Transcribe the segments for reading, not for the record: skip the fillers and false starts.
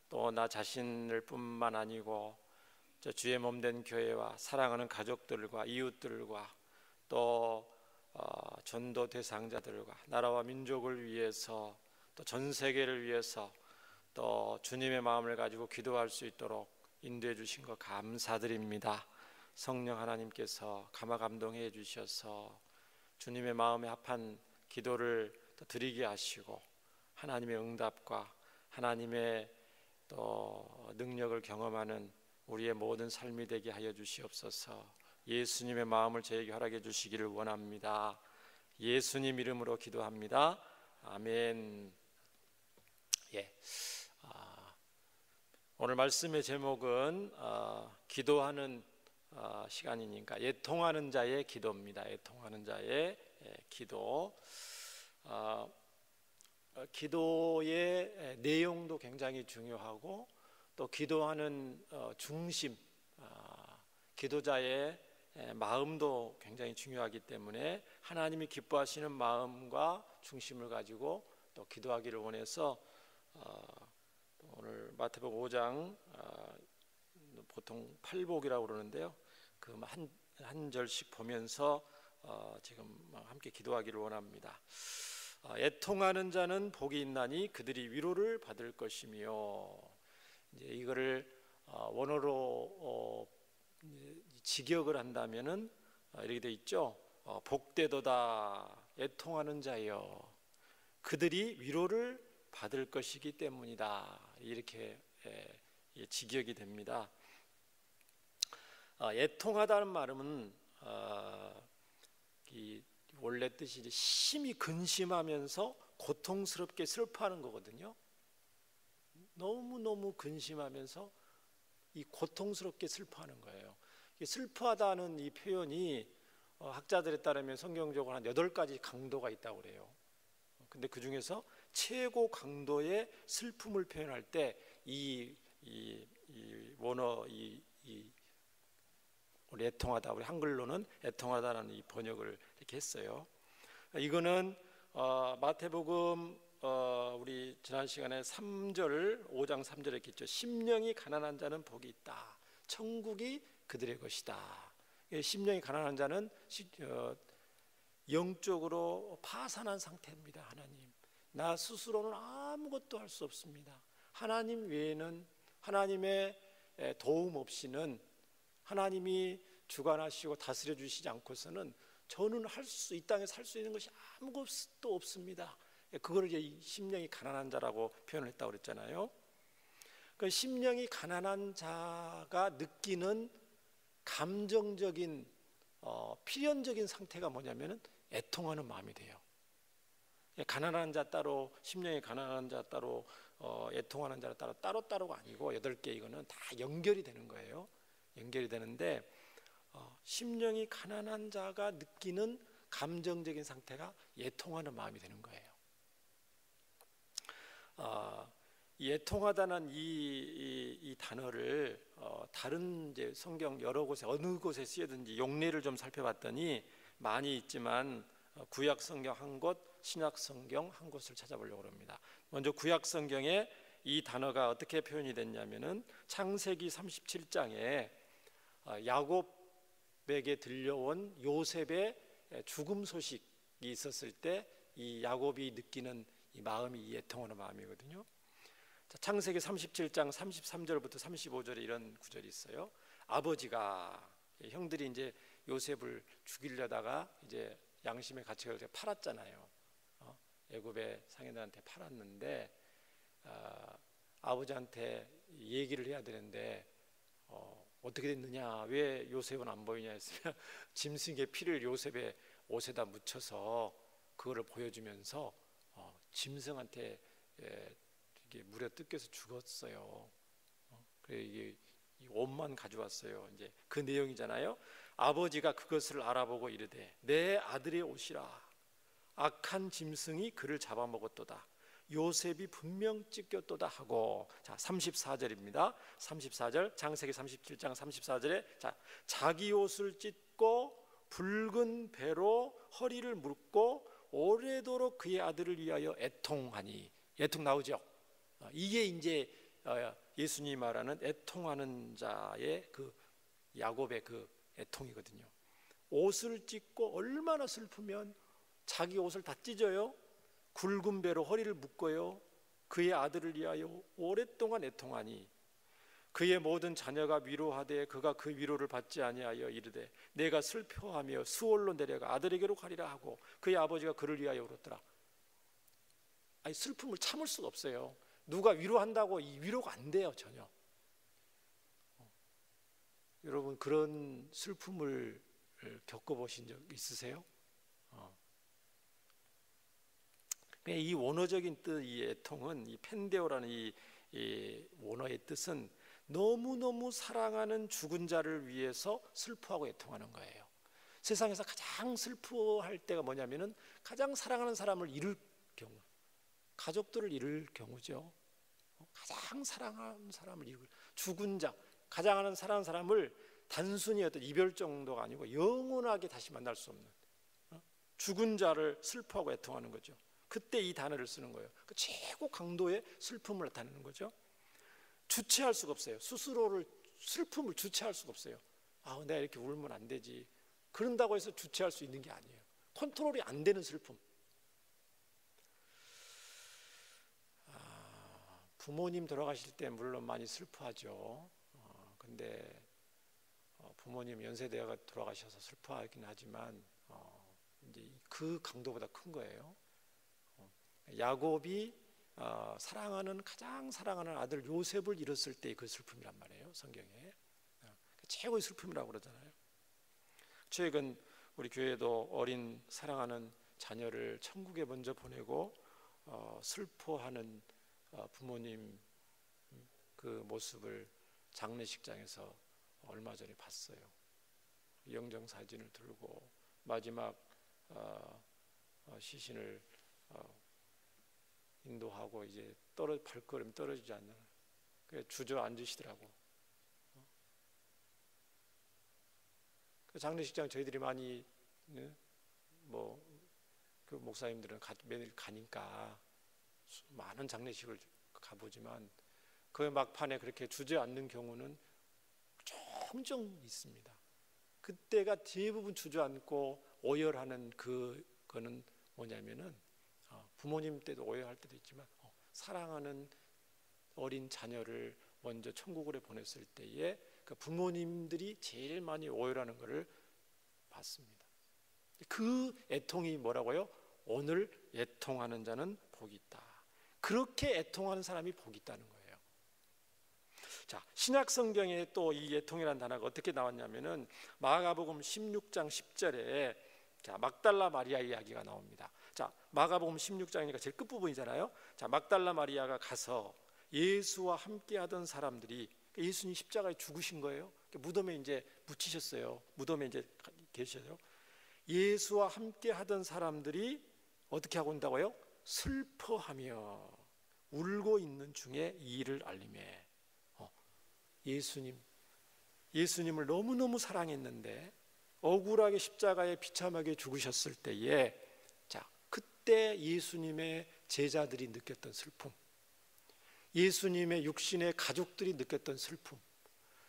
또 나 자신을 뿐만 아니고 저 주의 몸된 교회와 사랑하는 가족들과 이웃들과 또 전도 대상자들과 나라와 민족을 위해서 또 전 세계를 위해서 또 주님의 마음을 가지고 기도할 수 있도록 인도해 주신 것 감사드립니다. 성령 하나님께서 감화 감동해 주셔서 주님의 마음에 합한 기도를 또 드리게 하시고 하나님의 응답과 하나님의 또 능력을 경험하는 우리의 모든 삶이 되게 하여 주시옵소서. 예수님의 마음을 저에게 허락해 주시기를 원합니다. 예수님 이름으로 기도합니다. 아멘. 오늘 말씀의 제목은 기도하는 시간이니까 애통하는 자의 기도입니다. 애통하는 자의 기도. 기도의 내용도 굉장히 중요하고 또 기도하는 중심, 기도자의 마음도 굉장히 중요하기 때문에 하나님이 기뻐하시는 마음과 중심을 가지고 또 기도하기를 원해서 오늘 마태복음 5장 보통 팔복이라고 그러는데요. 그 한 절씩 보면서 지금 함께 기도하기를 원합니다. 애통하는 자는 복이 있나니 그들이 위로를 받을 것이며, 이제 이거를 원어로 직역을 한다면은 이렇게 돼 있죠. 복되도다 애통하는 자여 그들이 위로를 받을 것이기 때문이다. 이렇게 직역이 됩니다. 애통하다는 말은 이 원래 뜻이 이제 심히 근심하면서 고통스럽게 슬퍼하는 거거든요. 너무너무 근심하면서 이 고통스럽게 슬퍼하는 거예요. 슬퍼하다는 이 표현이 학자들에 따르면 성경적으로 한 8가지 강도가 있다고 그래요. 근데 그 중에서 최고 강도의 슬픔을 표현할 때 이 원어 우리 애통하다, 우리 한글로는 애통하다라는 이 번역을 이렇게 했어요. 이거는 마태복음 우리 지난 시간에 5장 3절에 이렇게 있죠. 심령이 가난한 자는 복이 있다. 천국이 그들의 것이다. 심령이 가난한 자는 영적으로 파산한 상태입니다. 하나님, 나 스스로는 아무것도 할 수 없습니다. 하나님 외에는, 하나님의 도움 없이는, 하나님이 주관하시고 다스려 주시지 않고서는 저는 이 땅에서 할 수 있는 것이 아무것도 없습니다. 그걸 이제 심령이 가난한 자라고 표현을 했다고 그랬잖아요. 그 심령이 가난한 자가 느끼는 감정적인 필연적인 상태가 뭐냐면은 애통하는 마음이 돼요. 가난한 자 따로, 심령이 가난한 자 따로, 애통하는 자 따로가 아니고 8개 이거는 다 연결이 되는 거예요. 연결이 되는데 심령이 가난한 자가 느끼는 감정적인 상태가 애통하는 마음이 되는 거예요. 애통하다는 이 단어를 다른 이제 성경 여러 곳에 어느 곳에 쓰여든지 용례를 좀 살펴봤더니 많이 있지만 구약 성경 한 곳, 신약 성경 한 곳을 찾아보려고 합니다. 먼저 구약 성경에 이 단어가 어떻게 표현이 됐냐면은 창세기 37장에 야곱에게 들려온 요셉의 죽음 소식이 있었을 때 이 야곱이 느끼는 이 마음이 이 애통하는 마음이거든요. 자, 창세기 37장 33절부터 35절에 이런 구절이 있어요. 아버지가, 형들이 이제 요셉을 죽이려다가 이제 양심의 가책을 팔았잖아요. 애굽의 상인들한테 팔았는데 아버지한테 얘기를 해야 되는데 어떻게 됐느냐, 왜 요셉은 안 보이냐 했으면 짐승의 피를 요셉의 옷에다 묻혀서 그거를 보여주면서 짐승한테 이게 물에 뜯겨서 죽었어요. 그래 이게 이 옷만 가져왔어요. 이제 그 내용이잖아요. 아버지가 그것을 알아보고 이르되 내 아들의 옷이라. 악한 짐승이 그를 잡아먹었도다. 요셉이 분명 찢겼도다 하고. 자, 34절입니다. 34절, 창세기 37장 34절에 자기 옷을 찢고 붉은 배로 허리를 묶고 오래도록 그의 아들을 위하여 애통하니. 애통 나오죠. 이게 이제 예수님이 말하는 애통하는 자의 그 야곱의 그 애통이거든요. 옷을 찢고 얼마나 슬프면 자기 옷을 다 찢어요. 굵은 배로 허리를 묶어요. 그의 아들을 위하여 오랫동안 애통하니 그의 모든 자녀가 위로하되 그가 그 위로를 받지 아니하여 이르되 내가 슬퍼하며 수월로 내려가 아들에게로 가리라 하고 그의 아버지가 그를 위하여 울었더라. 아니, 슬픔을 참을 수가 없어요. 누가 위로한다고 이 위로가 안 돼요, 전혀. 여러분, 그런 슬픔을 겪어보신 적 있으세요? 이 원어적인 뜻, 이 애통은, 이 펜데오라는 이 원어의 뜻은 너무너무 사랑하는 죽은 자를 위해서 슬퍼하고 애통하는 거예요. 세상에서 가장 슬퍼할 때가 뭐냐면은 가장 사랑하는 사람을 잃을 경우, 가족들을 잃을 경우죠. 가장 사랑하는 사람을 잃을, 죽은 자, 가장 사랑하는 사람을 단순히 어떤 이별 정도가 아니고 영원하게 다시 만날 수 없는 죽은 자를 슬퍼하고 애통하는 거죠. 그때 이 단어를 쓰는 거예요. 그 최고 강도의 슬픔을 나타내는 거죠. 주체할 수가 없어요. 스스로를, 슬픔을 주체할 수가 없어요. 아, 내가 이렇게 울면 안 되지. 그런다고 해서 주체할 수 있는 게 아니에요. 컨트롤이 안 되는 슬픔. 부모님 돌아가실 때 물론 많이 슬퍼하죠. 근데 부모님 연세대가 돌아가셔서 슬퍼하긴 하지만 이제 그 강도보다 큰 거예요. 야곱이 사랑하는, 가장 사랑하는 아들 요셉을 잃었을 때의 그 슬픔이란 말이에요, 성경에. 최고의 슬픔이라고 그러잖아요. 최근 우리 교회도 어린 사랑하는 자녀를 천국에 먼저 보내고 슬퍼하는 부모님 그 모습을 장례식장에서 얼마 전에 봤어요. 영정 사진을 들고 마지막 시신을 인도하고 이제 발걸음 떨어지지 않는, 주저앉으시더라고. 그 장례식장 저희들이 많이 그 목사님들은 매일 가니까 많은 장례식을 가보지만 그 막판에 그렇게 주저앉는 경우는 종종 있습니다. 그때가 대부분 주저앉고 오열하는 그거는 뭐냐면은 부모님 때도 오해할 때도 있지만 사랑하는 어린 자녀를 먼저 천국으로 보냈을 때에 그 부모님들이 제일 많이 오열하는 것을 봤습니다. 그 애통이 뭐라고요? 오늘 애통하는 자는 복이 있다. 그렇게 애통하는 사람이 복이 있다는 거예요. 자, 신약 성경에 또 이 애통이라는 단어가 어떻게 나왔냐면은 마가복음 16장 10절에 자, 막달라 마리아 이야기가 나옵니다. 자, 마가복음 16장이니까 제일 끝부분이잖아요. 자, 막달라 마리아가 가서 예수와 함께 하던 사람들이, 예수님 십자가에 죽으신 거예요. 무덤에 이제 묻히셨어요. 무덤에 이제 계셔요. 예수와 함께 하던 사람들이 어떻게 하고 있다고요? 슬퍼하며 울고 있는 중에 이 일을 알리매. 예수님을 너무너무 사랑했는데 억울하게 십자가에 비참하게 죽으셨을 때에, 자, 그때 예수님의 제자들이 느꼈던 슬픔, 예수님의 육신의 가족들이 느꼈던 슬픔,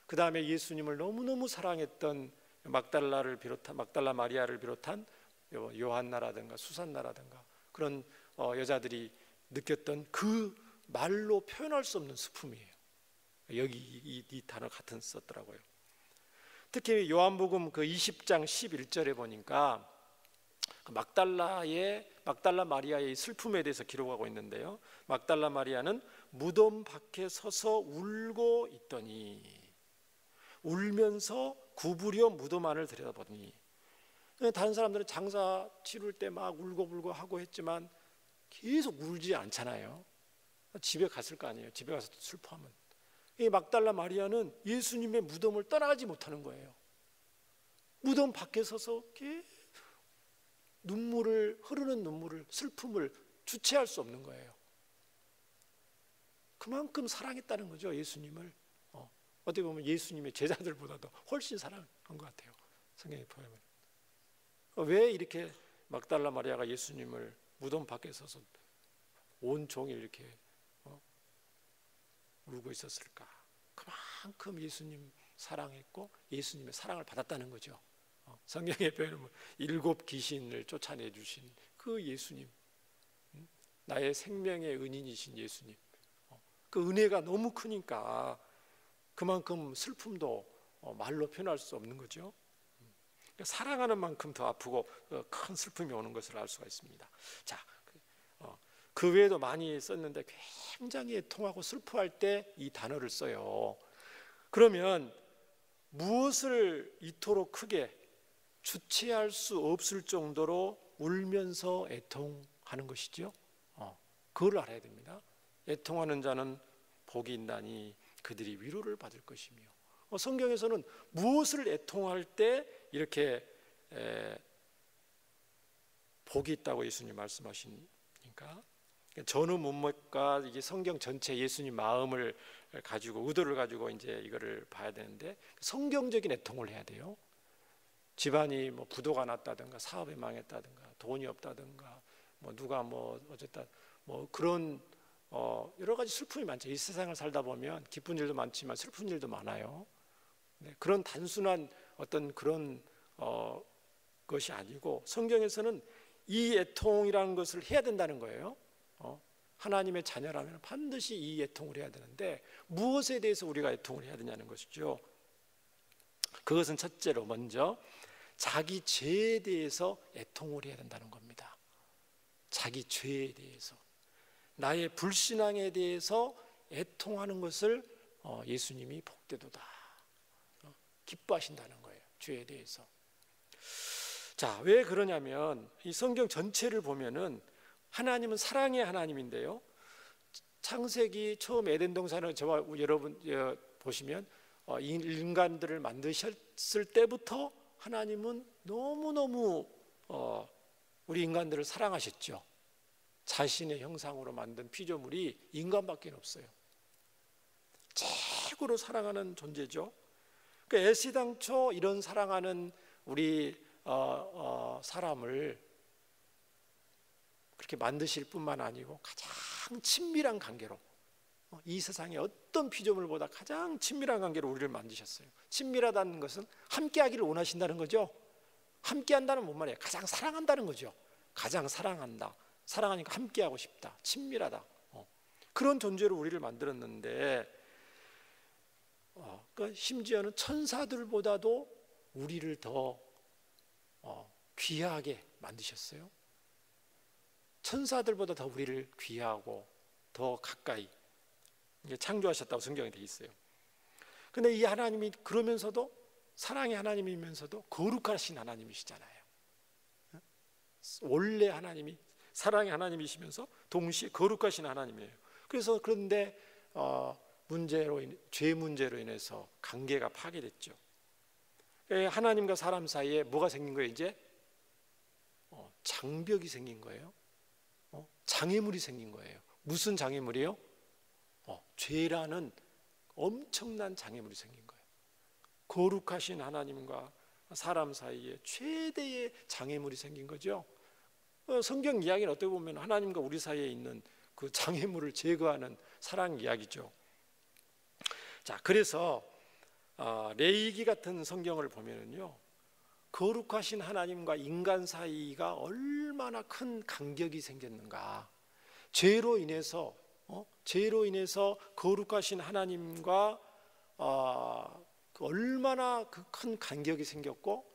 그 다음에 예수님을 너무너무 사랑했던 막달라 마리아를 비롯한 요한나라든가 수산나라든가 그런 여자들이 느꼈던 그 말로 표현할 수 없는 슬픔이에요. 여기 이 단어 같은 썼더라고요. 특히 요한복음 그 20장 11절에 보니까 그 막달라 마리아의 슬픔에 대해서 기록하고 있는데요. 막달라 마리아는 무덤 밖에 서서 울고 있더니, 울면서 구부려 무덤 안을 들여다보더니, 다른 사람들은 장사 치룰 때 막 울고불고 하고 했지만 계속 울지 않잖아요. 집에 갔을 거 아니에요. 집에 가서 슬퍼하면. 이 막달라 마리아는 예수님의 무덤을 떠나가지 못하는 거예요. 무덤 밖에 서서 흐르는 눈물을, 슬픔을 주체할 수 없는 거예요. 그만큼 사랑했다는 거죠, 예수님을. 어떻게 보면 예수님의 제자들보다도 훨씬 사랑한 것 같아요, 성경에 보면. 왜 이렇게 막달라 마리아가 예수님을 무덤 밖에 서서 온종일 이렇게 울고 있었을까? 그만큼 예수님 사랑했고 예수님의 사랑을 받았다는 거죠. 성경에 보면 7 귀신을 쫓아내 주신 그 예수님, 나의 생명의 은인이신 예수님, 그 은혜가 너무 크니까 그만큼 슬픔도 말로 표현할 수 없는 거죠. 사랑하는 만큼 더 아프고 큰 슬픔이 오는 것을 알 수가 있습니다. 자, 그 외에도 많이 썼는데 굉장히 애통하고 슬퍼할 때 이 단어를 써요. 그러면 무엇을 이토록 크게 주체할 수 없을 정도로 울면서 애통하는 것이죠? 그걸 알아야 됩니다. 애통하는 자는 복이 있나니 그들이 위로를 받을 것이며, 성경에서는 무엇을 애통할 때 이렇게 복이 있다고 예수님 말씀하시니까, 전후 문맥과 이게 성경 전체 예수님 마음을 가지고 의도를 가지고 이제 이거를 봐야 되는데, 성경적인 애통을 해야 돼요. 집안이 뭐 부도가 났다든가 사업이 망했다든가 돈이 없다든가 뭐 누가 뭐 어쨌든 뭐 그런 여러 가지 슬픔이 많죠. 이 세상을 살다 보면 기쁜 일도 많지만 슬픈 일도 많아요. 네, 그런 단순한 어떤 그런 것이 아니고 성경에서는 이 애통이라는 것을 해야 된다는 거예요. 하나님의 자녀라면 반드시 이 애통을 해야 되는데 무엇에 대해서 우리가 애통을 해야 되냐는 것이죠. 그것은 첫째로 먼저 자기 죄에 대해서 애통을 해야 된다는 겁니다. 자기 죄에 대해서, 나의 불신앙에 대해서 애통하는 것을 예수님이 복되도다, 기뻐하신다는 거예요. 죄에 대해서. 자, 왜 그러냐면 이 성경 전체를 보면은 하나님은 사랑의 하나님인데요, 창세기 처음 에덴 동산을 저와 여러분 보시면 인간들을 만드셨을 때부터 하나님은 너무너무 우리 인간들을 사랑하셨죠. 자신의 형상으로 만든 피조물이 인간밖에 없어요. 최고로 사랑하는 존재죠. 그러니까 애시당초 이런 사랑하는 우리 사람을 그렇게 만드실 뿐만 아니고 가장 친밀한 관계로, 이 세상의 어떤 피조물보다 가장 친밀한 관계로 우리를 만드셨어요. 친밀하다는 것은 함께하기를 원하신다는 거죠. 함께한다는 뭔 말이에요? 가장 사랑한다는 거죠. 가장 사랑한다, 사랑하니까 함께하고 싶다, 친밀하다, 그런 존재로 우리를 만들었는데 그러니까 심지어는 천사들보다도 우리를 더 귀하게 만드셨어요. 천사들보다 더 우리를 귀하고 더 가까이 창조하셨다고 성경에 돼 있어요. 근데 이 하나님이 그러면서도 사랑의 하나님이면서도 거룩하신 하나님이시잖아요. 원래 하나님이 사랑의 하나님이시면서 동시에 거룩하신 하나님이에요. 그래서 그런데 죄 문제로 인해서 관계가 파괴됐죠. 하나님과 사람 사이에 뭐가 생긴 거예요? 이제 장벽이 생긴 거예요. 장애물이 생긴 거예요. 무슨 장애물이요? 죄라는 엄청난 장애물이 생긴 거예요. 거룩하신 하나님과 사람 사이에 최대의 장애물이 생긴 거죠. 성경 이야기는 어떻게 보면 하나님과 우리 사이에 있는 그 장애물을 제거하는 사랑 이야기죠. 자, 그래서 레위기 같은 성경을 보면은요, 거룩하신 하나님과 인간 사이가 얼마나 큰 간격이 생겼는가. 죄로 인해서 거룩하신 하나님과 얼마나 그 큰 간격이 생겼고,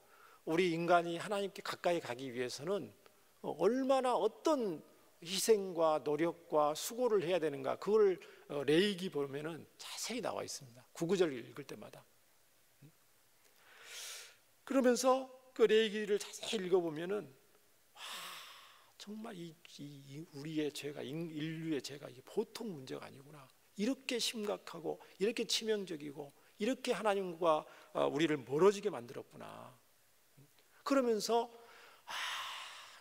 우리 인간이 하나님께 가까이 가기 위해서는 얼마나 어떤 희생과 노력과 수고를 해야 되는가, 그걸 레위기 보면은 자세히 나와 있습니다. 구구절 읽을 때마다. 그러면서 그 레위기를 자세히 읽어보면은 정말 우리의 죄가, 인류의 죄가 이게 보통 문제가 아니구나, 이렇게 심각하고 이렇게 치명적이고 이렇게 하나님과 우리를 멀어지게 만들었구나. 그러면서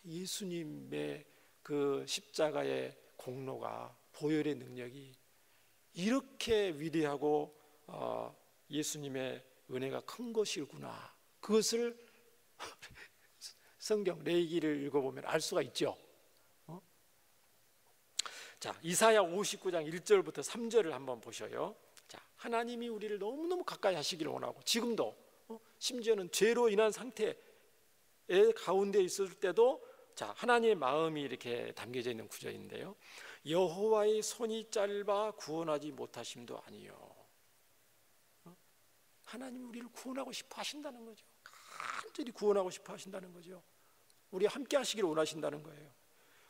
예수님의 그 십자가의 공로가, 보혈의 능력이 이렇게 위대하고 예수님의 은혜가 큰 것이구나, 그것을 성경 레위기를 읽어보면 알 수가 있죠. 자, 이사야 59장 1절부터 3절을 한번 보셔요. 자, 하나님이 우리를 너무너무 가까이 하시기를 원하고, 지금도 심지어는 죄로 인한 상태에 가운데 있을 때도, 자, 하나님의 마음이 이렇게 담겨져 있는 구절인데요. 여호와의 손이 짧아 구원하지 못하심도 아니요. 하나님 우리를 구원하고 싶어 하신다는 거죠. 간절히 구원하고 싶어 하신다는 거죠. 우리 함께 하시기를 원하신다는 거예요.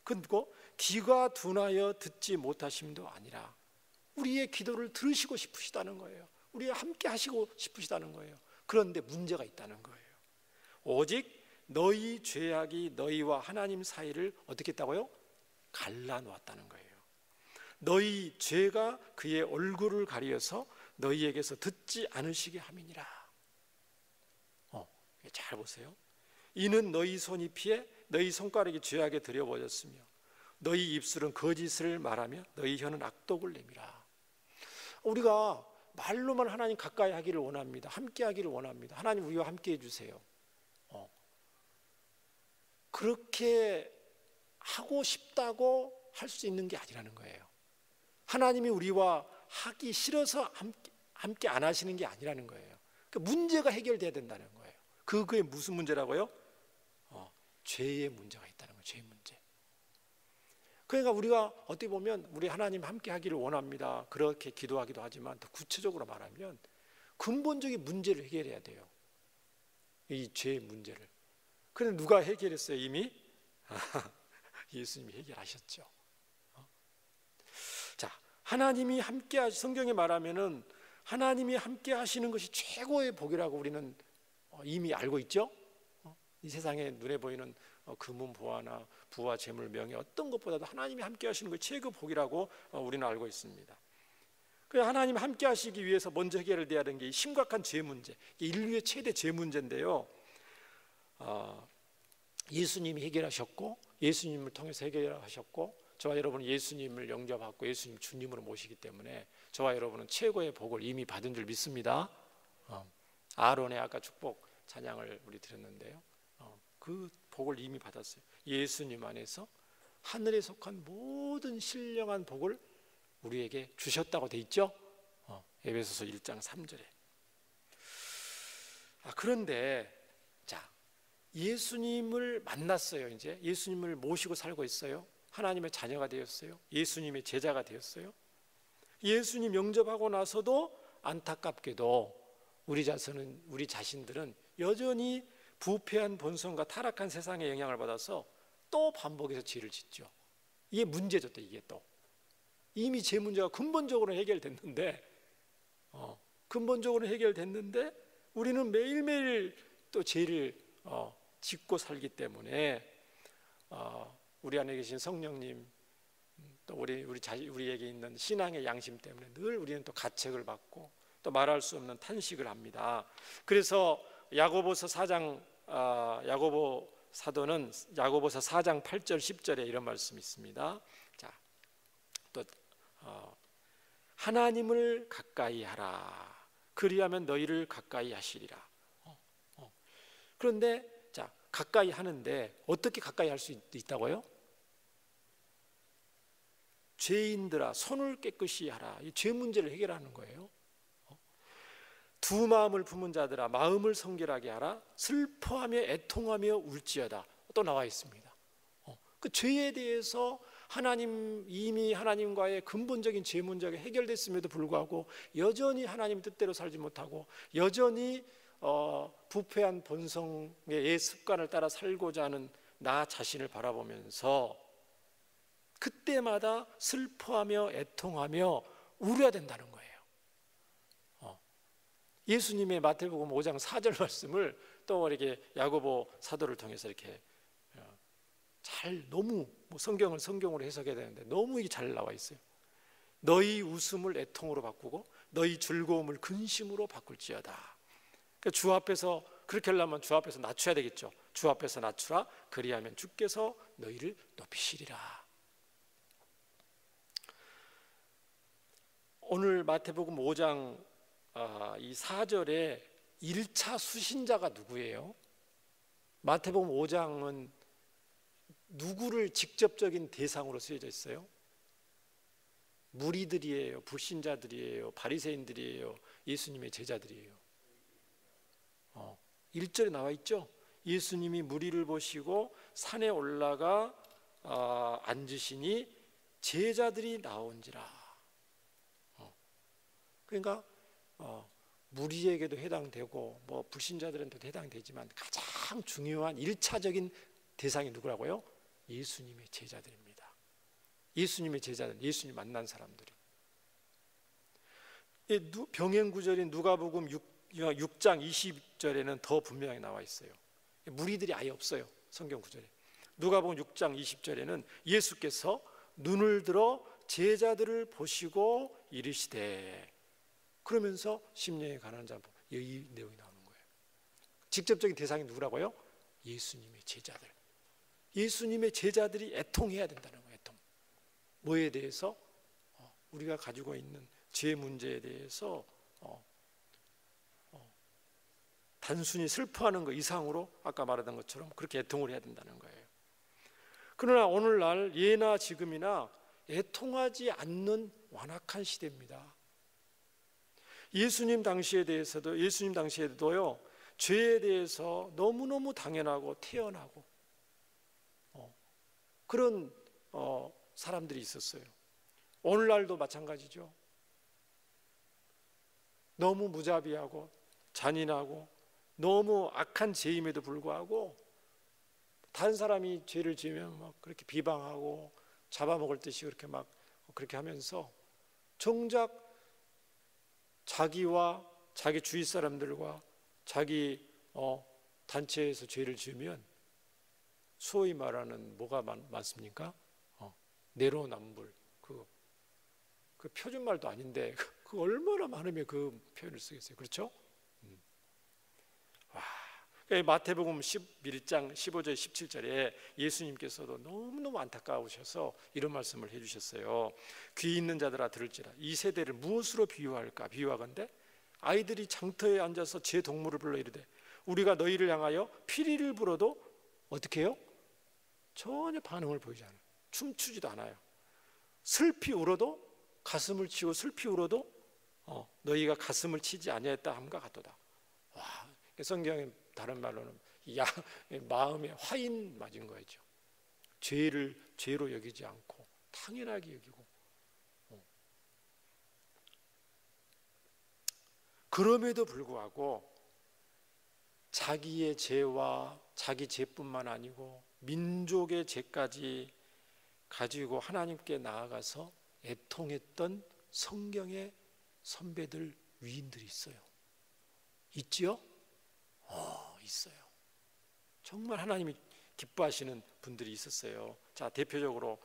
그리고 귀가 둔하여 듣지 못하심도 아니라 우리의 기도를 들으시고 싶으시다는 거예요. 우리와 함께 하시고 싶으시다는 거예요. 그런데 문제가 있다는 거예요. 오직 너희 죄악이 너희와 하나님 사이를 어떻게 했다고요? 갈라놓았다는 거예요. 너희 죄가 그의 얼굴을 가리어서 너희에게서 듣지 않으시게 함이니라. 잘 보세요. 이는 너희 손이 피해 너희 손가락이 죄악에 들여버렸으며 너희 입술은 거짓을 말하며 너희 혀는 악독을 내밀어. 우리가 말로만 하나님 가까이 하기를 원합니다. 함께 하기를 원합니다. 하나님 우리와 함께 해주세요. 그렇게 하고 싶다고 할 수 있는 게 아니라는 거예요. 하나님이 우리와 하기 싫어서 함께 안 하시는 게 아니라는 거예요. 그 문제가 해결돼야 된다는 거예요. 그게 무슨 문제라고요? 죄의 문제가 있다는 거예요. 죄의 문제. 그러니까 우리가 어떻게 보면 우리 하나님 함께 하기를 원합니다. 그렇게 기도하기도 하지만 더 구체적으로 말하면 근본적인 문제를 해결해야 돼요. 이 죄의 문제를. 그런데 누가 해결했어요? 이미? 예수님이 해결하셨죠. 자, 하나님이 함께 성경에 말하면은 하나님이 함께 하시는 것이 최고의 복이라고 우리는 이미 알고 있죠. 이 세상에 눈에 보이는 금은 보화나 부와 재물 명예 어떤 것보다도 하나님이 함께 하시는 것이 최고 복이라고 우리는 알고 있습니다. 그래서 하나님 함께 하시기 위해서 먼저 해결돼야 되는 게 이 심각한 죄 문제, 인류의 최대 죄 문제인데요. 예수님이 해결하셨고 예수님을 통해서 해결하셨고 저와 여러분은 예수님을 영접하고 예수님 주님으로 모시기 때문에 저와 여러분은 최고의 복을 이미 받은 줄 믿습니다. 아론의 아까 축복 찬양을 우리 드렸는데요. 그 복을 이미 받았어요. 예수님 안에서 하늘에 속한 모든 신령한 복을 우리에게 주셨다고 돼 있죠. 에베소서 1장 3절에. 그런데 자, 예수님을 만났어요. 이제 예수님을 모시고 살고 있어요. 하나님의 자녀가 되었어요. 예수님의 제자가 되었어요. 예수님 영접하고 나서도 안타깝게도 우리 자신들은 여전히 부패한 본성과 타락한 세상의 영향을 받아서 또 반복해서 죄를 짓죠. 이게 문제죠. 또 이게 또 이미 죄 문제가 근본적으로 해결됐는데 우리는 매일매일 또 죄를 짓고 살기 때문에 우리 안에 계신 성령님 또 우리에게 있는 신앙의 양심 때문에 늘 우리는 또 가책을 받고 또 말할 수 없는 탄식을 합니다. 그래서 야고보서 4장 야고보 사도는 야고보서 4장 8절 10절에 이런 말씀이 있습니다. 자, 또 하나님을 가까이 하라. 그리하면 너희를 가까이 하시리라. 그런데 자, 가까이 하는데 어떻게 가까이 할 수 있다고요? 죄인들아 손을 깨끗이 하라. 이 죄 문제를 해결하는 거예요. 두 마음을 품은 자들아 마음을 성결하게 하라. 슬퍼하며 애통하며 울지어다. 또 나와 있습니다. 그 죄에 대해서 이미 하나님과의 근본적인 죄 문제가 해결됐음에도 불구하고 여전히 하나님 뜻대로 살지 못하고 여전히 부패한 본성의 습관을 따라 살고자 하는 나 자신을 바라보면서 그때마다 슬퍼하며 애통하며 울어야 된다는 거예요. 예수님의 마태복음 5장 4절 말씀을 또 이렇게 야고보 사도를 통해서 이렇게 너무 성경으로 해석해야 되는데 너무 이게 잘 나와 있어요. 너희 웃음을 애통으로 바꾸고 너희 즐거움을 근심으로 바꿀지어다. 그러니까 주 앞에서 그렇게 하려면 주 앞에서 낮춰야 되겠죠. 주 앞에서 낮추라. 그리하면 주께서 너희를 높이시리라. 오늘 마태복음 5장 이 4절에 1차 수신자가 누구예요? 마태복음 5장은 누구를 직접적인 대상으로 쓰여져 있어요? 무리들이에요? 불신자들이에요? 바리새인들이에요? 예수님의 제자들이에요? 1절에 나와 있죠. 예수님이 무리를 보시고 산에 올라가 앉으시니 제자들이 나온지라. 그러니까 무리에게도 해당되고 뭐 불신자들한테도 해당되지만 가장 중요한 1차적인 대상이 누구라고요? 예수님의 제자들입니다. 예수님의 제자들, 예수님 만난 사람들이. 병행구절인 누가복음 6장 20절에는 더 분명히 나와 있어요. 무리들이 아예 없어요. 성경 구절에. 누가복음 6장 20절에는 예수께서 눈을 들어 제자들을 보시고 이르시되, 그러면서 심령에 가난한 자, 이 내용이 나오는 거예요. 직접적인 대상이 누구라고요? 예수님의 제자들. 예수님의 제자들이 애통해야 된다는 거예요. 애통. 뭐에 대해서? 우리가 가지고 있는 죄 문제에 대해서 단순히 슬퍼하는 것 이상으로 아까 말했던 것처럼 그렇게 애통을 해야 된다는 거예요. 그러나 오늘날 예나 지금이나 애통하지 않는 완악한 시대입니다. 예수님 당시에도요, 죄에 대해서 너무너무 당연하고 태연하고 그런 사람들이 있었어요. 오늘날도 마찬가지죠. 너무 무자비하고 잔인하고 너무 악한 죄임에도 불구하고 다른 사람이 죄를 지으면 막 그렇게 비방하고 잡아먹을 듯이 그렇게 막 그렇게 하면서 정작 자기와 자기 주위 사람들과 자기 단체에서 죄를 지으면 소위 말하는 뭐가 많습니까? 내로남불. 그 표준말도 아닌데 그 얼마나 많으면 그 표현을 쓰겠어요. 그렇죠? 마태복음 11장 15절 17절에 예수님께서도 너무너무 안타까우셔서 이런 말씀을 해주셨어요. 귀 있는 자들아 들을지라. 이 세대를 무엇으로 비유할까? 비유하건대 아이들이 장터에 앉아서 제 동물을 불러 이르되 우리가 너희를 향하여 피리를 불어도 어떻게 해요? 전혀 반응을 보이지 않아요. 춤추지도 않아요. 슬피 울어도 가슴을 치고 슬피 울어도 너희가 가슴을 치지 아니하였다 함과 같도다. 와, 성경에 다른 말로는 마음에 화인 맞은 거죠. 죄를 죄로 여기지 않고 당연하게 여기고. 그럼에도 불구하고 자기의 죄와 자기 죄뿐만 아니고 민족의 죄까지 가지고 하나님께 나아가서 애통했던 성경의 선배들, 위인들이 있어요. 있지요? 있어요. 정말 하나님이 기뻐하시는 분들이 있었어요. 자, 대표적으로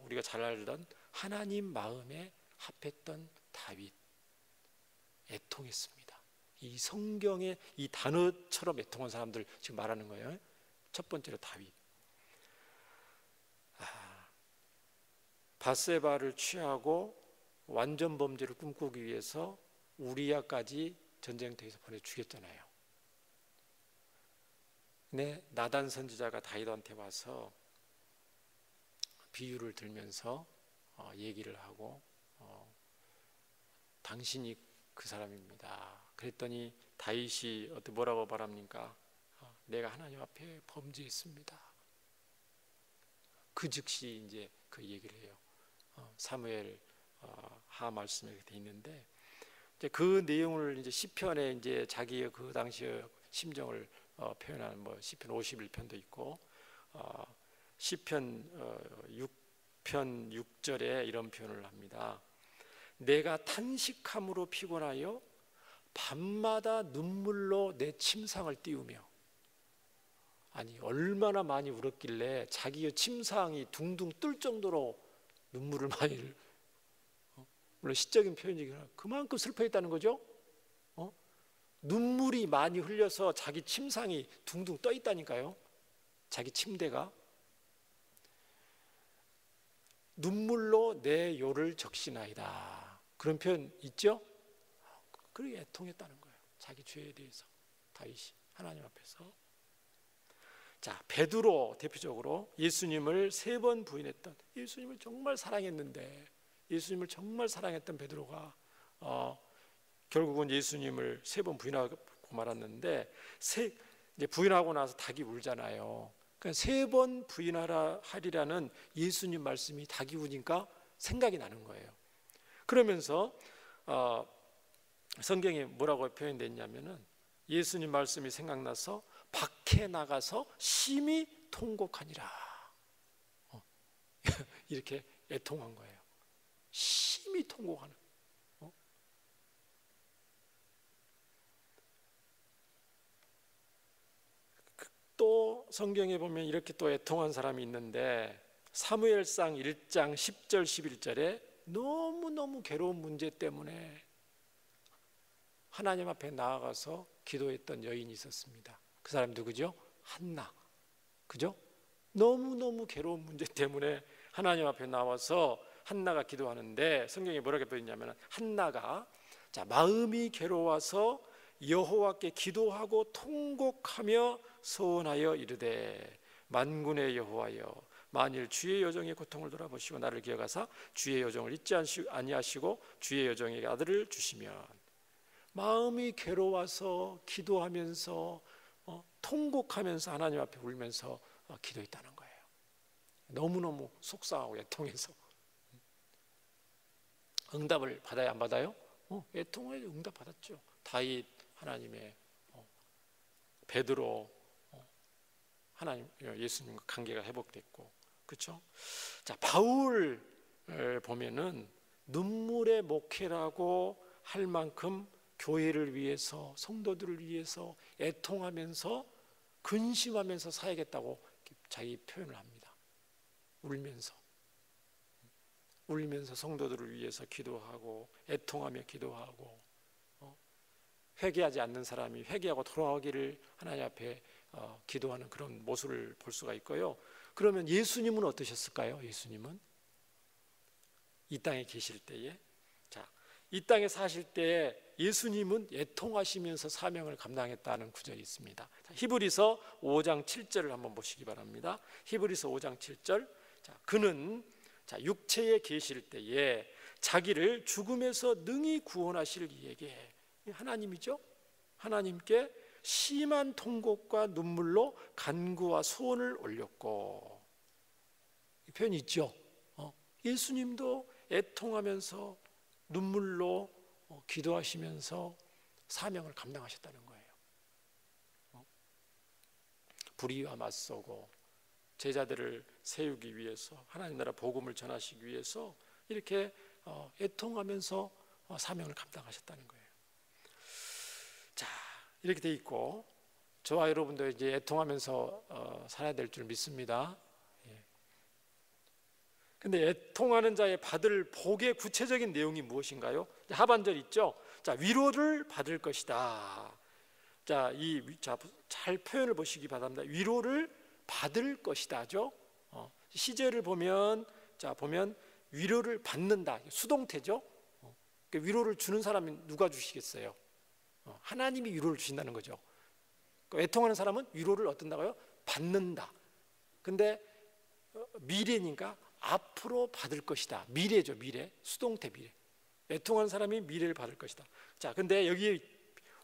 우리가 잘 알던 하나님 마음에 합했던 다윗, 애통했습니다. 이 성경의 이 단어처럼 애통한 사람들 지금 말하는 거예요. 첫 번째로 다윗. 밧세바를 취하고 완전 범죄를 꿈꾸기 위해서 우리야까지 전쟁터에서 보내 죽였잖아요. 근데 나단 선지자가 다윗한테 와서 비유를 들면서 얘기를 하고 당신이 그 사람입니다. 그랬더니 다윗이 뭐라고 말합니까? 내가 하나님 앞에 범죄했습니다. 그 즉시 이제 그 얘기를 해요. 사무엘 하 말씀에 돼 있는데 이제 그 내용을 이제 시편에 이제 자기의 그 당시의 심정을 표현하는 시편 51편도 있고 시편 6편 6절에 이런 표현을 합니다. 내가 탄식함으로 피곤하여 밤마다 눈물로 내 침상을 띄우며. 아니 얼마나 많이 울었길래 자기의 침상이 둥둥 뜰 정도로 눈물을 많이, 물론 시적인 표현이지만 그만큼 슬퍼했다는 거죠. 눈물이 많이 흘려서 자기 침상이 둥둥 떠 있다니까요. 자기 침대가. 눈물로 내 요를 적시나이다. 그런 표현 있죠? 그렇게 애통했다는 거예요. 자기 죄에 대해서 다윗이 하나님 앞에서. 자, 베드로 대표적으로 예수님을 3번 부인했던, 예수님을 정말 사랑했는데 예수님을 정말 사랑했던 베드로가 결국은 예수님을 3번 부인하고 말았는데 이제 부인하고 나서 닭이 울잖아요. 그러니까 3번 부인하리라는 예수님 말씀이 닭이 우니까 생각이 나는 거예요. 그러면서 성경에 뭐라고 표현됐냐면은 예수님 말씀이 생각나서 밖에 나가서 심히 통곡하니라. 이렇게 애통한 거예요. 심히 통곡하는. 또 성경에 보면 이렇게 또 애통한 사람이 있는데 사무엘상 1장 10절 11절에 너무너무 괴로운 문제 때문에 하나님 앞에 나아가서 기도했던 여인이 있었습니다. 그 사람 누구죠? 한나. 그죠? 너무너무 괴로운 문제 때문에 하나님 앞에 나와서 한나가 기도하는데 성경에 뭐라고 되어 있냐면 한나가 마음이 괴로워서 여호와께 기도하고 통곡하며 소원하여 이르되 만군의 여호와여 만일 주의 여종의 고통을 돌아보시고 나를 기억하사 주의 여종을 잊지 아니하시고 주의 여종에게 아들을 주시면. 마음이 괴로워서 기도하면서 통곡하면서 하나님 앞에 울면서 기도했다는 거예요. 너무너무 속상하고 애통해서. 응답을 받아야 안 받아요? 애통에 응답 받았죠. 다윗 하나님의 베드로 하나님 예수님과 관계가 회복됐고, 그렇죠? 자, 바울 보면은 눈물의 목회라고 할 만큼 교회를 위해서 성도들을 위해서 애통하면서 근심하면서 살겠다고 자기 표현을 합니다. 울면서 성도들을 위해서 기도하고 애통하며 기도하고 회개하지 않는 사람이 회개하고 돌아오기를 하나님 앞에 기도하는 그런 모습을 볼 수가 있고요. 그러면 예수님은 어떠셨을까요? 예수님은 이 땅에 계실 때에, 이 땅에 사실 때 예수님은 애통하시면서 사명을 감당했다는 구절이 있습니다. 히브리서 5장 7절을 한번 보시기 바랍니다. 히브리서 5장 7절. 그는 육체에 계실 때에 자기를 죽음에서 능히 구원하실 이에게, 하나님이죠. 하나님께 심한 통곡과 눈물로 간구와 소원을 올렸고, 이 표현이 있죠. 예수님도 애통하면서 눈물로 기도하시면서 사명을 감당하셨다는 거예요. 불의와 맞서고 제자들을 세우기 위해서, 하나님 나라 복음을 전하시기 위해서 이렇게 애통하면서 사명을 감당하셨다는 거예요. 자, 이렇게 돼 있고 저와 여러분도 이제 애통하면서 살아야 될 줄 믿습니다. 근데 애통하는 자의 받을 복의 구체적인 내용이 무엇인가요? 하반절 있죠. 자, 위로를 받을 것이다. 잘 표현을 보시기 바랍니다. 위로를 받을 것이다죠. 시제를 보면 위로를 받는다. 수동태죠. 위로를 주는 사람이 누가 주시겠어요? 하나님이 위로를 주신다는 거죠. 애통하는 사람은 위로를 얻는다고요? 받는다. 근데 미래니까 앞으로 받을 것이다. 미래죠, 미래. 수동태 미래. 애통하는 사람이 미래를 받을 것이다. 자, 근데 여기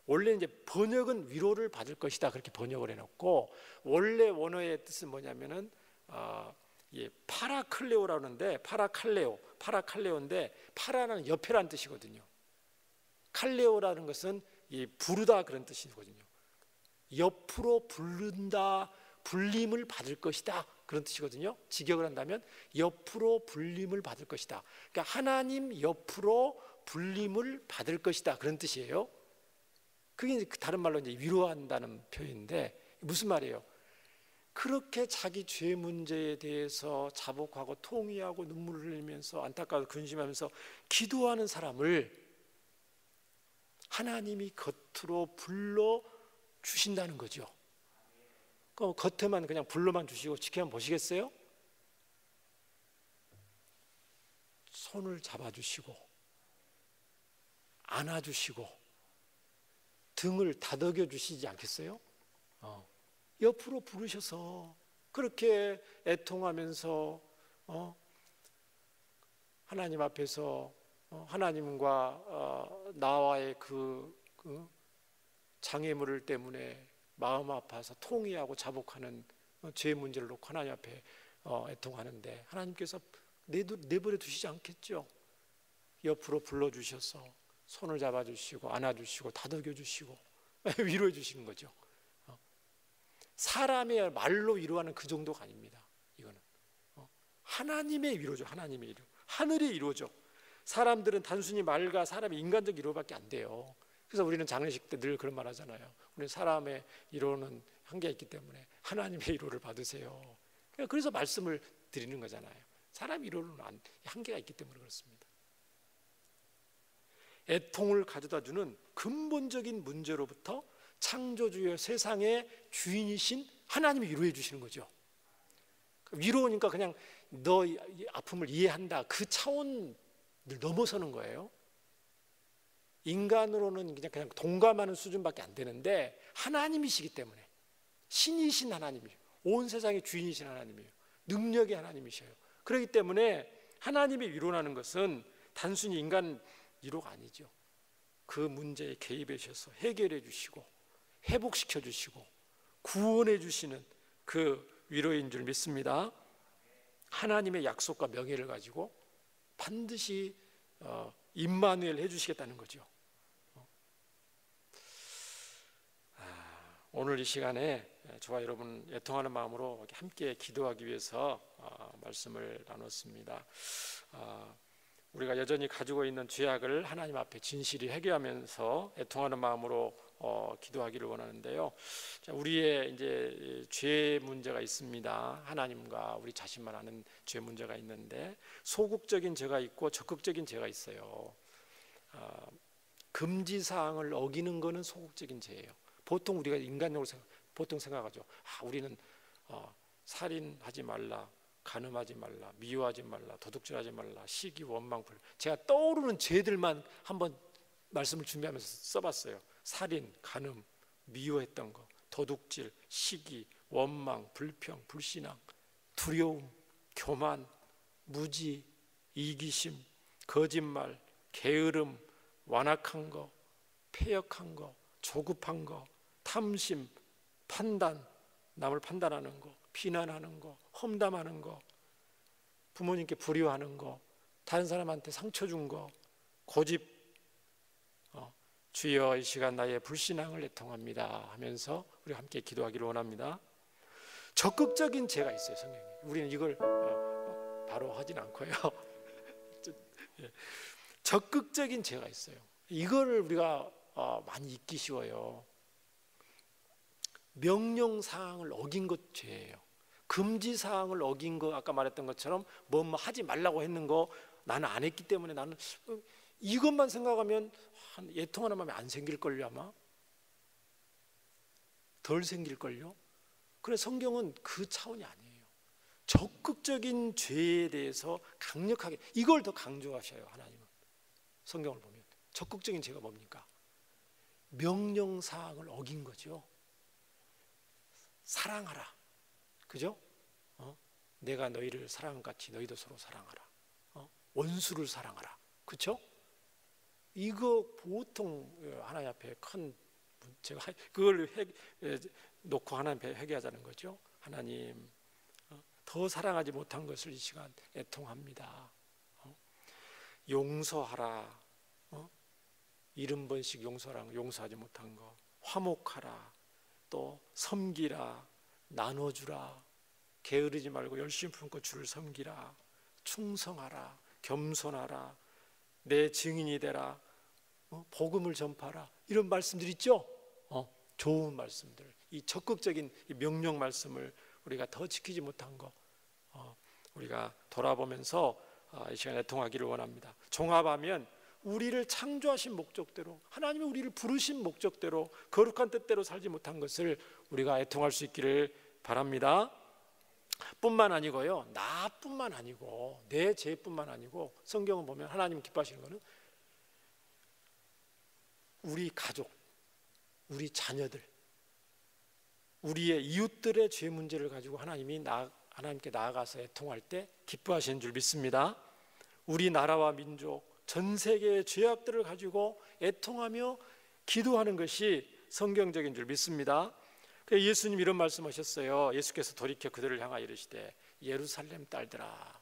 원래 이제 번역은 위로를 받을 것이다 그렇게 번역을 해놓고, 원래 원어의 뜻은 뭐냐면은 파라클레오라는데, 파라칼레오인데 파라는 옆에라는 뜻이거든요. 칼레오라는 것은 부르다 그런 뜻이거든요. 옆으로 부른다, 불림을 받을 것이다 그런 뜻이거든요. 직역을 한다면 옆으로 불림을 받을 것이다. 그러니까 하나님 옆으로 불림을 받을 것이다 그런 뜻이에요. 그게 이제 다른 말로 이제 위로한다는 표현인데, 무슨 말이에요? 그렇게 자기 죄 문제에 대해서 자복하고 통회하고 눈물을 흘리면서 안타까워 근심하면서 기도하는 사람을 하나님이 겉으로 불러 주신다는 거죠. 그럼 겉에만 그냥 불러만 주시고 지켜만 보시겠어요? 손을 잡아주시고 안아주시고 등을 다독여 주시지 않겠어요? 옆으로 부르셔서 그렇게 애통하면서 하나님 앞에서 하나님과 나와의 그 장애물 때문에 마음 아파서 통회하고 자복하는 죄 문제를 놓고 하나님 앞에 애통하는데 하나님께서 내버려 두시지 않겠죠. 옆으로 불러주셔서 손을 잡아주시고 안아주시고 다독여주시고 위로해 주시는 거죠. 사람의 말로 위로하는 그 정도가 아닙니다. 이거는 하나님의 위로죠. 하나님의 위로, 하늘의 위로죠. 사람들은 단순히 말과 사람의 인간적 위로밖에 안 돼요. 그래서 우리는 장례식 때 늘 그런 말 하잖아요. 우리는 사람의 위로는 한계가 있기 때문에 하나님의 위로를 받으세요. 그래서 말씀을 드리는 거잖아요. 사람 위로는 한계가 있기 때문에 그렇습니다. 애통을 가져다주는 근본적인 문제로부터 창조주여 세상의 주인이신 하나님이 위로해 주시는 거죠. 위로니까 그냥 너 아픔을 이해한다 그 차원을 넘어서는 거예요. 인간으로는 그냥 동감하는 수준밖에 안 되는데 하나님이시기 때문에, 신이신 하나님이에요. 온 세상의 주인이신 하나님이에요. 능력의 하나님이셔요. 그렇기 때문에 하나님의 위로라는 것은 단순히 인간 위로가 아니죠. 그 문제에 개입해 주셔서 해결해 주시고 회복시켜 주시고 구원해 주시는 그 위로인 줄 믿습니다. 하나님의 약속과 명예를 가지고 반드시 임마누엘 해주시겠다는 거죠. 오늘 이 시간에 저와 여러분 애통하는 마음으로 함께 기도하기 위해서 말씀을 나눴습니다. 우리가 여전히 가지고 있는 죄악을 하나님 앞에 진실히 회개하면서 애통하는 마음으로 기도하기를 원하는데요. 우리의 이제 죄 문제가 있습니다. 하나님과 우리 자신만 아는 죄 문제가 있는데 소극적인 죄가 있고 적극적인 죄가 있어요. 금지 사항을 어기는 것은 소극적인 죄예요. 보통 우리가 인간적으로 보통 생각하죠. 우리는 살인하지 말라, 간음하지 말라, 미워하지 말라, 도둑질하지 말라, 시기, 원망, 불. 제가 떠오르는 죄들만 한번 말씀을 준비하면서 써봤어요. 살인, 간음, 미워했던 거, 도둑질, 시기, 원망, 불평, 불신앙, 두려움, 교만, 무지, 이기심, 거짓말, 게으름, 완악한 거, 패역한 거, 조급한 거, 탐심, 판단, 남을 판단하는 거, 비난하는 거, 험담하는 거, 부모님께 불효하는 거, 다른 사람한테 상처 준 거, 고집. 주여 이 시간 나의 불신앙을 애통합니다 하면서 우리 함께 기도하기를 원합니다. 적극적인 죄가 있어요. 성경에. 우리는 이걸 바로 하진 않고요. 적극적인 죄가 있어요. 이거를 우리가 많이 잊기 쉬워요. 명령사항을 어긴 것 죄예요. 금지사항을 어긴 거, 아까 말했던 것처럼 뭐 하지 말라고 했는 거 나는 안 했기 때문에 나는 이것만 생각하면 애통하는 마음이 안 생길걸요. 아마 덜 생길걸요. 그래서 성경은 그 차원이 아니에요. 적극적인 죄에 대해서 강력하게 이걸 더 강조하셔요. 하나님은 성경을 보면 적극적인 죄가 뭡니까? 명령사항을 어긴 거죠. 사랑하라, 그죠? 내가 너희를 사랑같이 너희도 서로 사랑하라. 원수를 사랑하라, 그렇죠? 이거 보통 하나님 앞에 큰 제가 그걸 놓고 하나님 앞에 회개하자는 거죠. 하나님, 더 사랑하지 못한 것을 이 시간 애통합니다. 용서하라. 70번씩 용서하지 못한 거. 화목하라. 또 섬기라. 나눠주라. 게으르지 말고 열심히 품고 주를 섬기라. 충성하라. 겸손하라. 내 증인이 되라. 복음을 전파하라. 이런 말씀들 있죠. 좋은 말씀들, 이 적극적인 이 명령 말씀을 우리가 더 지키지 못한 거 우리가 돌아보면서 이 시간에 애통하기를 원합니다. 종합하면 우리를 창조하신 목적대로, 하나님이 우리를 부르신 목적대로 거룩한 뜻대로 살지 못한 것을 우리가 애통할 수 있기를 바랍니다. 뿐만 아니고요, 나뿐만 아니고 내 죄뿐만 아니고 성경을 보면 하나님 기뻐하시는 것은 우리 가족, 우리 자녀들, 우리의 이웃들의 죄 문제를 가지고 하나님께 나아가서 애통할 때 기뻐하시는 줄 믿습니다. 우리나라와 민족, 전 세계의 죄악들을 가지고 애통하며 기도하는 것이 성경적인 줄 믿습니다. 예수님 이런 말씀하셨어요. 예수께서 돌이켜 그들을 향하여 이르시되 예루살렘 딸들아,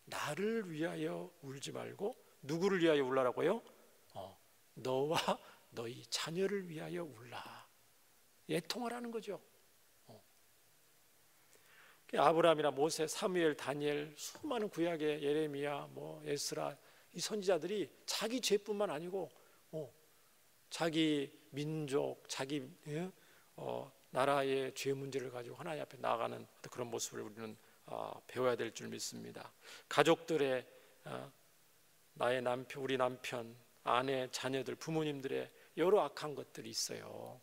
나를 위하여 울지 말고 누구를 위하여 울라라고요? 너와 너희 자녀를 위하여 울라. 애통하라는 거죠. 아브라함이나 모세, 사무엘, 다니엘, 수많은 구약의 예레미야, 에스라, 이 선지자들이 자기 죄뿐만 아니고 자기 민족, 자기 나라의 죄 문제를 가지고 하나님 앞에 나아가는 그런 모습을 우리는 배워야 될 줄 믿습니다. 가족들의 나의 남편, 우리 남편, 아내, 자녀들, 부모님들의 여러 악한 것들이 있어요.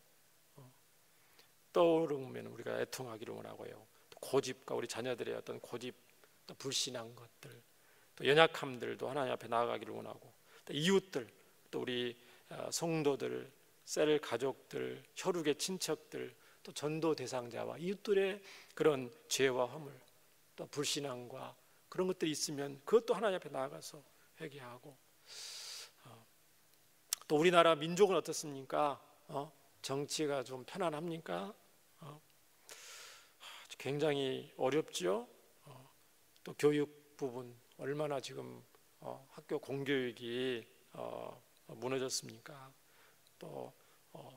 떠오르면 우리가 애통하기를 원하고요. 또 고집과 우리 자녀들의 어떤 고집, 또 불신한 것들, 또 연약함들도 하나님 앞에 나아가기를 원하고, 또 이웃들, 또 우리 성도들, 셀 가족들, 혈육의 친척들, 또 전도 대상자와 이웃들의 그런 죄와 허물, 또 불신앙과 그런 것들이 있으면 그것도 하나님 앞에 나아가서 회개하고, 또 우리나라 민족은 어떻습니까? 정치가 좀 편안합니까? 굉장히 어렵죠. 또 교육 부분 얼마나 지금 학교 공교육이 무너졌습니까? 또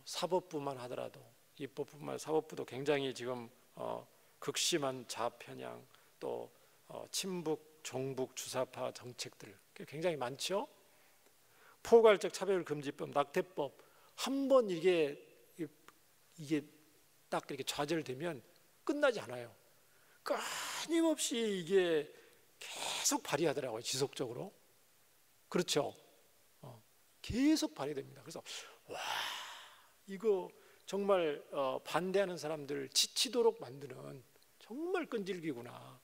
사법부만 하더라도, 입법부만, 사법부도 굉장히 지금 극심한 좌편향, 또 친북, 종북, 주사파 정책들 굉장히 많죠. 포괄적 차별금지법, 낙태법, 한번 이게 딱 이렇게 좌절되면 끝나지 않아요. 끊임없이 이게 계속 발휘하더라고요, 지속적으로. 그렇죠? 계속 발휘됩니다. 그래서 와, 이거 정말 반대하는 사람들 지치도록 만드는 정말 끈질기구나.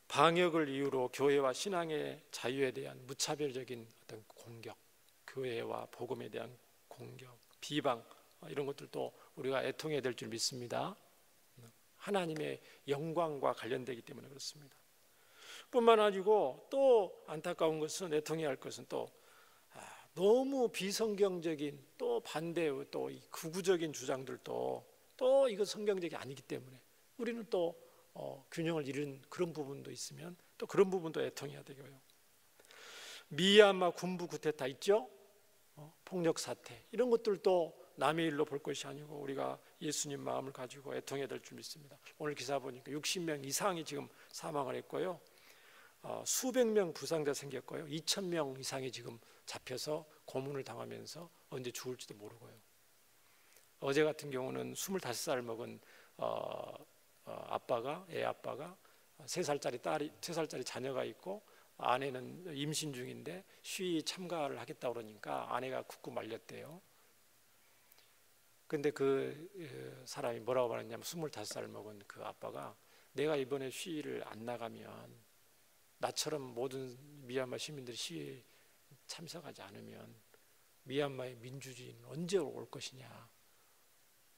방역을 이유로 교회와 신앙의 자유에 대한 무차별적인 어떤 공격, 교회와 복음에 대한 공격, 비방, 이런 것들도 우리가 애통해야 될 줄 믿습니다. 하나님의 영광과 관련되기 때문에 그렇습니다. 뿐만 아니고 또 안타까운 것은, 애통해야 할 것은 또 너무 비성경적인, 또 반대의, 또 극우적인 주장들도 또 이거 성경적이 아니기 때문에 우리는 또 균형을 잃은 그런 부분도 있으면 또 그런 부분도 애통해야 되고요. 미얀마 군부 쿠데타 있죠? 폭력 사태, 이런 것들도 남의 일로 볼 것이 아니고 우리가 예수님 마음을 가지고 애통해야 될 줄 믿습니다. 오늘 기사 보니까 60명 이상이 지금 사망을 했고요. 수백 명 부상자 생겼고요. 2,000명 이상이 지금 잡혀서 고문을 당하면서 언제 죽을지도 모르고요. 어제 같은 경우는 25살 먹은 애 아빠가 3살짜리 자녀가 있고, 아내는 임신 중인데 시위 참가를 하겠다 그러니까 아내가 굳고 말렸대요. 근데 그 사람이 뭐라고 말했냐면, 25살 먹은 그 아빠가 내가 이번에 시위를 안 나가면, 나처럼 모든 미얀마 시민들이 시위에 참석하지 않으면 미얀마의 민주주의는 언제 올 것이냐,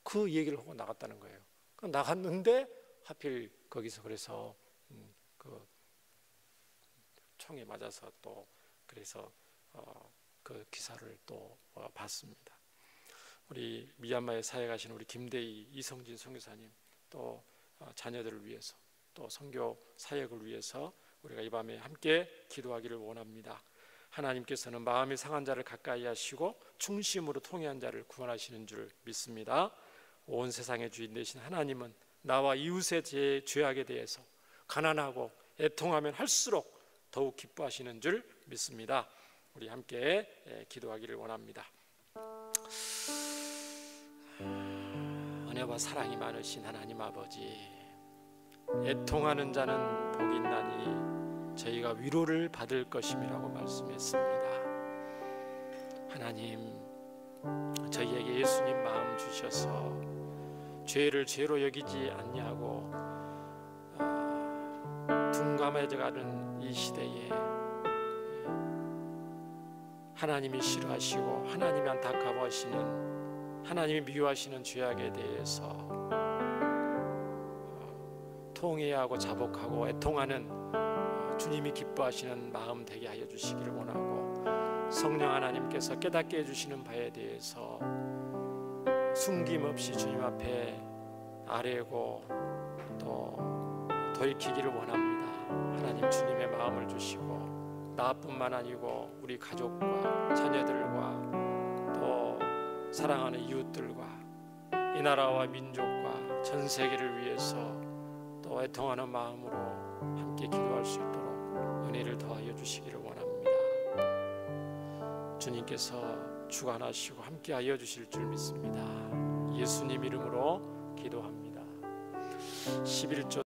그 얘기를 하고 나갔다는 거예요. 나갔는데 하필 거기서 그래서 그 총에 맞아서 또 그래서 그 기사를 또 봤습니다. 우리 미얀마에 사회 가신 우리 김대희, 이성진 선교사님, 또 자녀들을 위해서, 또 선교 사역을 위해서 우리가 이 밤에 함께 기도하기를 원합니다. 하나님께서는 마음이 상한 자를 가까이 하시고 중심으로 통회한 자를 구원하시는 줄 믿습니다. 온 세상의 주인 되신 하나님은 나와 이웃의 죄악에 대해서 가난하고 애통하면 할수록 더욱 기뻐하시는 줄 믿습니다. 우리 함께 기도하기를 원합니다. 은혜와 사랑이 많으신 하나님 아버지, 애통하는 자는 복이 있나니 저희가 위로를 받을 것임이라고 말씀했습니다. 하나님, 저희에게 예수님 마음 주셔서 죄를 죄로 여기지 않냐고 둔감해져가는 이 시대에 하나님이 싫어하시고 하나님이 안타까워하시는, 하나님이 미워하시는 죄악에 대해서 통회하고 자복하고 애통하는 주님이 기뻐하시는 마음 되게 하여 주시기를 원하고, 성령 하나님께서 깨닫게 해주시는 바에 대해서 숨김없이 주님 앞에 아뢰고 또 돌이키기를 원합니다. 하나님 주님의 마음을 주시고 나뿐만 아니고 우리 가족과 자녀들과 또 사랑하는 이웃들과 이 나라와 민족과 전 세계를 위해서 또 애통하는 마음으로 함께 기도할 수 있도록 은혜를 더하여 주시기를 원합니다. 주님께서 주관하시고 함께하여 주실 줄 믿습니다. 예수님 이름으로 기도합니다. 11조